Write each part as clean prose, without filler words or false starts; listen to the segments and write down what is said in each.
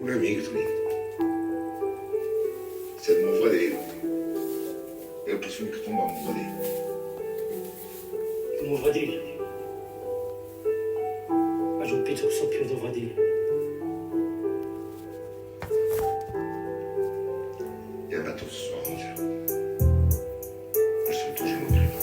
Una migraine. Siamo fratelli. E ho preso che tombamo fratelli. Come va dire? Ma ho capito che so più dove dire. E ha dato sonno. Questo tu ce lo prima.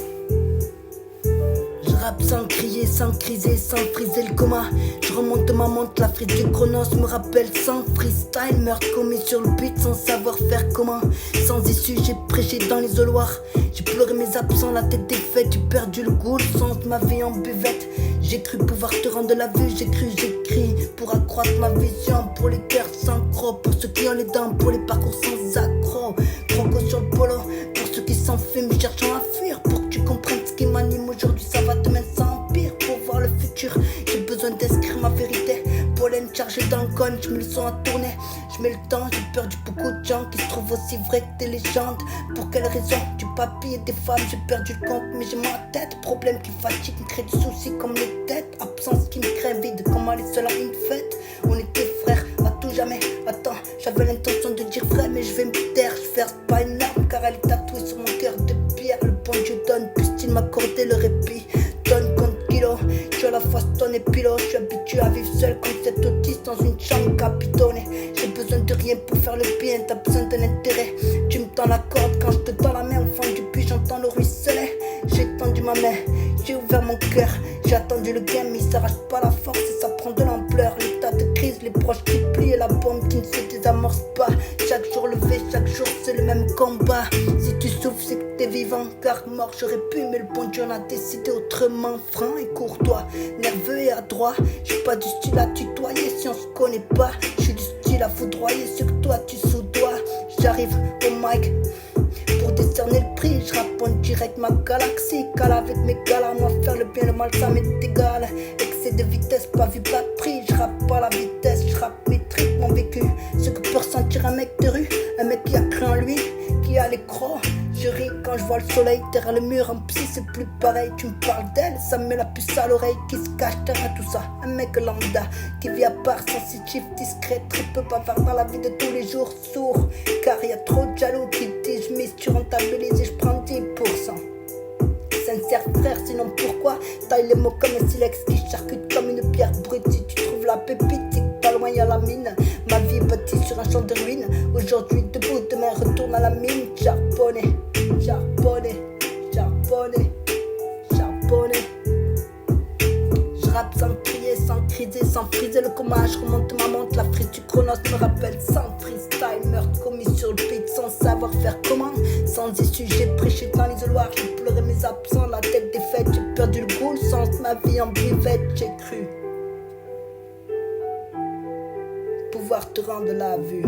Je rappe sans crier, sans criser, sans friser le coma. Je remonte ma montre, la frise du chronos me rappelle sans freestyle. Meurtre commis sur le beat sans savoir faire comment. Sans issue, j'ai prêché dans l'isoloir. J'ai pleuré mes absents, la tête défaite. J'ai perdu le goût, le sens de ma vie en buvette. J'ai cru pouvoir te rendre la vue, j'écris pour accroître ma vision. Pour les cœurs sans crocs, pour ceux qui ont les dents, pour les parcours sans accrocs. Croco sur le polo, pour ceux qui s'enfument, cherchant à fuir. Pour que tu comprennes ce qui m'anime aujourd'hui, ça va demain sans empire. Pour voir le futur, j'ai besoin d'inscrire ma vérité. Pollen chargé dans le cône, je mets le son à tourner. Je mets le temps, j'ai perdu beaucoup de gens qui se trouvent aussi vrais que des légendes. Pour quelle raison? Du papier et des femmes, j'ai perdu le compte, mais j'ai ma tête. Problème qui fatigue, me crée des soucis comme les têtes. Absence qui me crée vide, comme aller seul à une fête. On était frères, à tout jamais. Attends, j'avais l'intention de dire vrai, mais je vais me taire. Je verse pas une larme, car elle est tatouée sur mon cœur de pierre. Le bon Dieu donne, puisse-t-il m'accorder le répit? Tonne contre kilo, je suis à la fois stone et pilote. Je suis habitué à vivre seul comme cet autiste dans une chambre capitonnée. J'ai besoin de rien pour faire le bien, t'as besoin d'un intérêt. Tu me tends la corde quand je te tends la main. Au fond du puits, j'entends le ruisselet. J'ai tendu ma main, j'ai ouvert mon cœur. J'ai attendu le gain, mais il s'arrache pas la force et ça prend de l'ampleur. L'état de crise, les proches qui plient et la bombe qui ne se désamorce pas. Chaque jour levé, chaque jour c'est le même combat. Si tu souffres, c'est que t'es vivant, car mort j'aurais pu, mais le bon Dieu en a décidé autrement. Franc et courtois, nerveux et adroit. Je suis pas du style à tutoyer si on se connaît pas. Je suis du style à foudroyer ce que toi tu sous-dois. J'arrive au mic pour décerner le prix, je rappe en direct ma galaxie. Cale avec mes galas, moi faire le bien, le mal ça m'est égal. Excès de vitesse, pas vu, pas de prix. Je rappe pas la vitesse, je rappe mes tripes, mon vécu. Ce que peut ressentir un mec de rue, un mec qui a cru en lui, qui a les crocs. Je ris quand je vois le soleil derrière le mur. En psy c'est plus pareil, tu me parles d'elle, ça me met la puce à l'oreille. Qui se cache derrière tout ça? Un mec lambda qui vit à part, sensitif, discret, très peu bavard dans la vie de tous les jours. Sourd, car y a trop de jaloux qui disent je mise, tu rentabilises et je prends 10%. Sincère frère, sinon pourquoi taille les mots comme un silex qui charcute comme une pierre brute? Si tu trouves la pépite, c'est que pas loin y'a la mine. Ma vie est bâtie sur un champ de ruines. Aujourd'hui debout, demain retourne à la mine. Charbonné, charbonné, charbonné, charbonné. Je rappe sans crier, sans criser, sans friser le coma. Je remonte ma montre, la frise du chronos me rappelle sans freestyle. Meurtre commis sur le beat sans savoir faire comment. Sans issue, j'ai prêché dans l'isoloir. J'ai pleuré mes absents, la tête défaite. J'ai perdu le goût, le sens de ma vie en buvette. J'ai cru pouvoir te rendre la vue.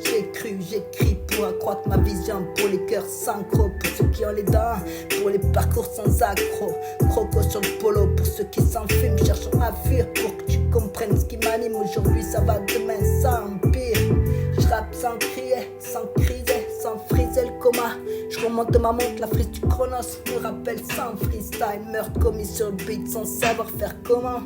J'ai cru, j'écris pour accroître ma vision. Pour les cœurs sans crocs, pour ceux qui ont les dents. Pour les parcours sans accrocs. Croco sur le polo, pour ceux qui s'enfument, cherchant à fuir. Pour que tu comprennes ce qui m'anime. Aujourd'hui ça va, demain ça empire. Je rappe sans crier, sans criser, sans friser le coma. Je remonte ma montre, la frise du chronos me rappelle sans freestyle. Meurtre commis sur le beat sans savoir faire comment.